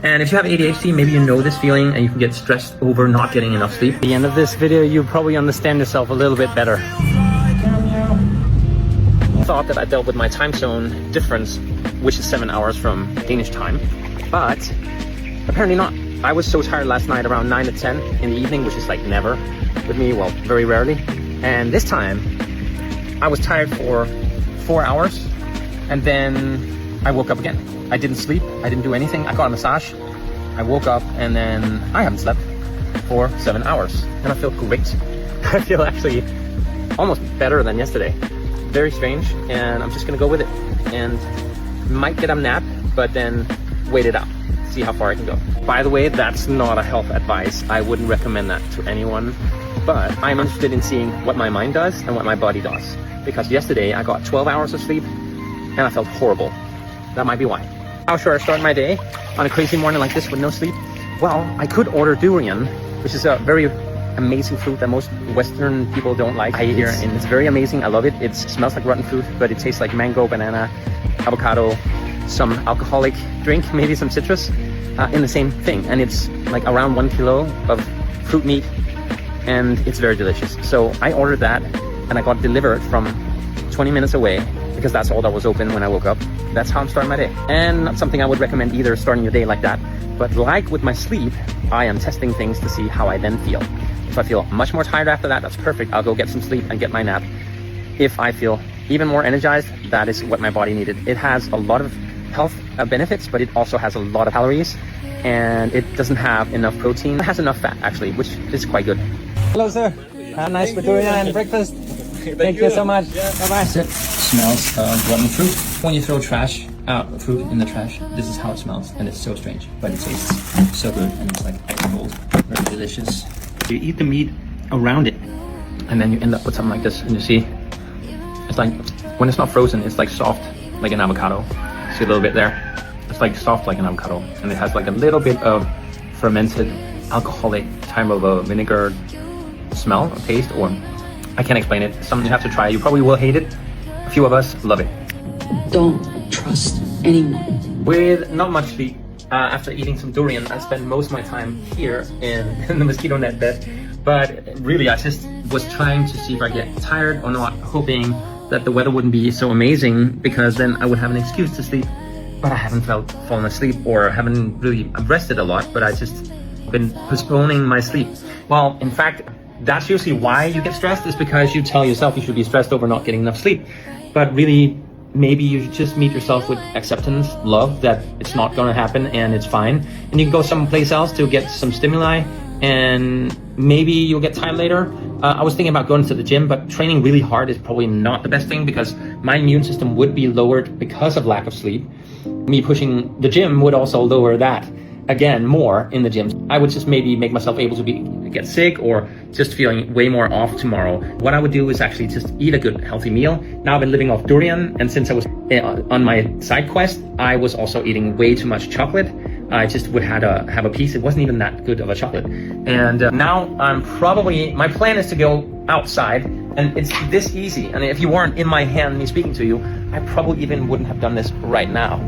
And if you have ADHD, maybe you know this feeling and you can get stressed over not getting enough sleep. At the end of this video, you probably understand yourself a little bit better. I thought that I dealt with my time zone difference, which is 7 hours from Danish time, but apparently not. I was so tired last night around 9 to 10 in the evening, which is like never with me, well, very rarely. And this time I was tired for 4 hours and then I woke up again. I didn't sleep, I didn't do anything. I got a massage, I woke up, and then I haven't slept for 7 hours and I feel great. I feel actually almost better than yesterday. Very strange, and I'm just gonna go with it and might get a nap, but then wait it out, see how far I can go. By the way, that's not a health advice. I wouldn't recommend that to anyone, but I'm interested in seeing what my mind does and what my body does, because yesterday I got 12 hours of sleep and I felt horrible. That might be why. How should I start my day on a crazy morning like this with no sleep? Well, I could order durian, which is a very amazing fruit that most Western people don't like. I eat here, and it's very amazing. I love it. It smells like rotten fruit, but it tastes like mango, banana, avocado, some alcoholic drink, maybe some citrus, in the same thing. And it's like around 1 kilo of fruit meat, and it's very delicious. So I ordered that, and I got delivered from 20 minutes away, because that's all that was open when I woke up. That's how I'm starting my day. And not something I would recommend either, starting your day like that. But like with my sleep, I am testing things to see how I then feel. If I feel much more tired after that, that's perfect. I'll go get some sleep and get my nap. If I feel even more energized, that is what my body needed. It has a lot of health benefits, but it also has a lot of calories, and it doesn't have enough protein. It has enough fat, actually, which is quite good. Hello, sir. Have a nice durian and breakfast. Thank you so much. Yeah. Bye-bye. It smells of rotten fruit. When you throw fruit in the trash, this is how it smells, and it's so strange, but it tastes so good, and it's like ice cold, very delicious. You eat the meat around it, and then you end up with something like this, and you see, it's like, when it's not frozen, it's like soft, like an avocado. See a little bit there? It's like soft like an avocado, and it has like a little bit of fermented alcoholic type of a vinegar smell or taste, or I can't explain it. It's something you have to try. You probably will hate it. A few of us love it. Don't trust anyone. With not much sleep, after eating some durian, I spent most of my time here in the mosquito net bed. But really, I just was trying to see if I get tired or not, hoping that the weather wouldn't be so amazing, because then I would have an excuse to sleep. But I haven't fallen asleep, or haven't really rested a lot, but I just been postponing my sleep. Well, in fact, that's usually why you get stressed, is because you tell yourself you should be stressed over not getting enough sleep. But really, maybe you should just meet yourself with acceptance, love that it's not going to happen and it's fine. And you can go someplace else to get some stimuli, and maybe you'll get tired later. I was thinking about going to the gym, but training really hard is probably not the best thing, because my immune system would be lowered because of lack of sleep. Me pushing the gym would also lower that again more in the gym. I would just maybe make myself able to get sick, or just feeling way more off tomorrow. What I would do is actually just eat a good healthy meal. Now I've been living off durian, and since I was on my side quest, I was also eating way too much chocolate. I just would have a piece. It wasn't even that good of a chocolate. And now my plan is to go outside, and it's this easy. And if you weren't in my hand, me speaking to you, I probably even wouldn't have done this right now.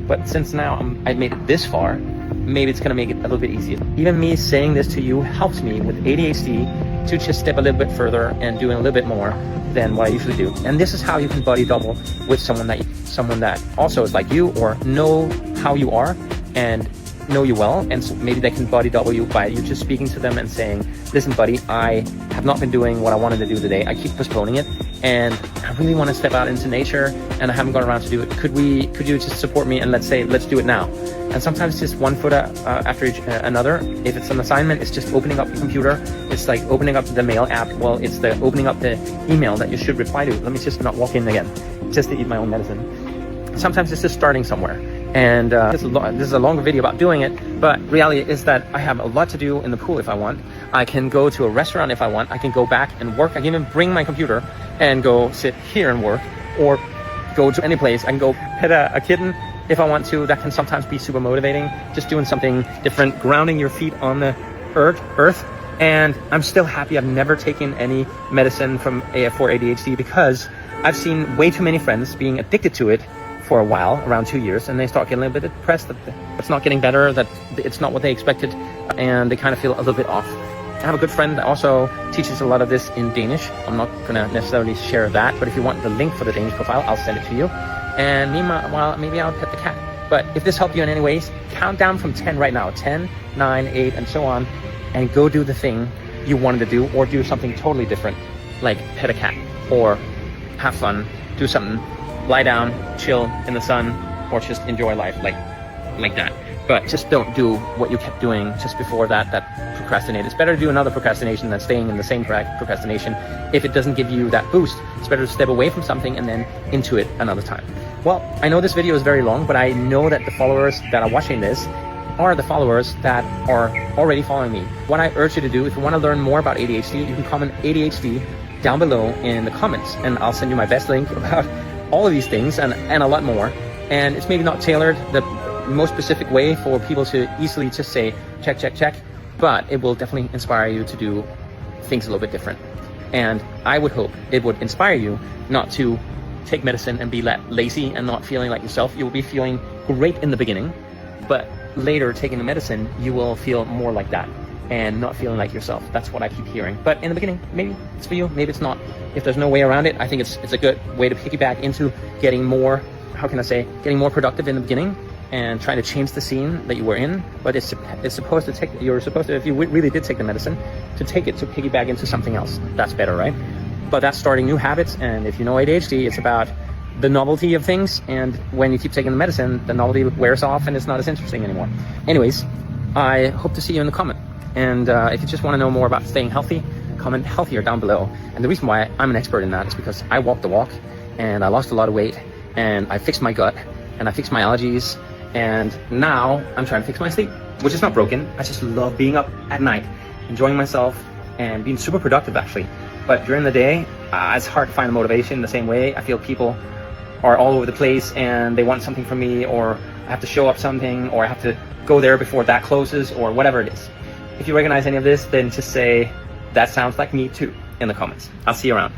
But since now I've made it this far, maybe it's gonna make it a little bit easier. Even me saying this to you helps me with ADHD to just step a little bit further and doing a little bit more than what I usually do. And this is how you can buddy double with someone that also is like you, or know how you are and know you well, and so maybe they can buddy double you by you just speaking to them and saying, listen buddy, I have not been doing what I wanted to do today. I keep postponing it, and I really want to step out into nature, and I haven't got around to do it. Could you just support me, and let's do it now? And sometimes just one foot after another. If it's an assignment, it's just opening up your computer. It's like opening up the mail app. Well, it's the opening up the email that you should reply to. Let me just not walk in again, just to eat my own medicine. Sometimes it's just starting somewhere. And this is a longer video about doing it, but reality is that I have a lot to do in the pool if I want. I can go to a restaurant if I want. I can go back and work. I can even bring my computer and go sit here and work, or go to any place. I can go pet a kitten if I want to. That can sometimes be super motivating, just doing something different, grounding your feet on the earth. And I'm still happy I've never taken any medicine for ADHD, because I've seen way too many friends being addicted to it for a while, around 2 years, and they start getting a little bit depressed that it's not getting better, that it's not what they expected, and they kind of feel a little bit off. I have a good friend that also teaches a lot of this in Danish. I'm not gonna necessarily share that, but if you want the link for the Danish profile, I'll send it to you. And meanwhile, maybe I'll pet the cat. But if this helped you in any ways, count down from 10 right now, 10, 9, 8, and so on, and go do the thing you wanted to do, or do something totally different, like pet a cat, or have fun, do something, lie down, chill in the sun, or just enjoy life like that. But just don't do what you kept doing just before that procrastinate. It's better to do another procrastination than staying in the same procrastination. If it doesn't give you that boost, it's better to step away from something and then into it another time. Well, I know this video is very long, but I know that the followers that are watching this are the followers that are already following me. What I urge you to do, if you want to learn more about ADHD, you can comment ADHD down below in the comments, and I'll send you my best link about all of these things and a lot more. And it's maybe not tailored the most specific way for people to easily just say check, check, check, but it will definitely inspire you to do things a little bit different. And I would hope it would inspire you not to take medicine and be lazy and not feeling like yourself. You will be feeling great in the beginning, but later taking the medicine, you will feel more like that and not feeling like yourself. That's what I keep hearing. But in the beginning, maybe it's for you, maybe it's not. If there's no way around it, I think it's a good way to piggyback into getting more, getting more productive in the beginning and trying to change the scene that you were in. But it's supposed to take, you're supposed to, if you really did take the medicine, to take it to piggyback into something else. That's better, right? But that's starting new habits. And if you know ADHD, it's about the novelty of things. And when you keep taking the medicine, the novelty wears off and it's not as interesting anymore. Anyways, I hope to see you in the comment. And if you just want to know more about staying healthy, comment healthier down below. And the reason why I'm an expert in that is because I walked the walk and I lost a lot of weight and I fixed my gut and I fixed my allergies. And now I'm trying to fix my sleep, which is not broken. I just love being up at night, enjoying myself and being super productive actually. But during the day, it's hard to find the motivation the same way. I feel people are all over the place and they want something from me, or I have to show up something, or I have to go there before that closes, or whatever it is. If you recognize any of this, then just say, that sounds like me too, in the comments. I'll see you around.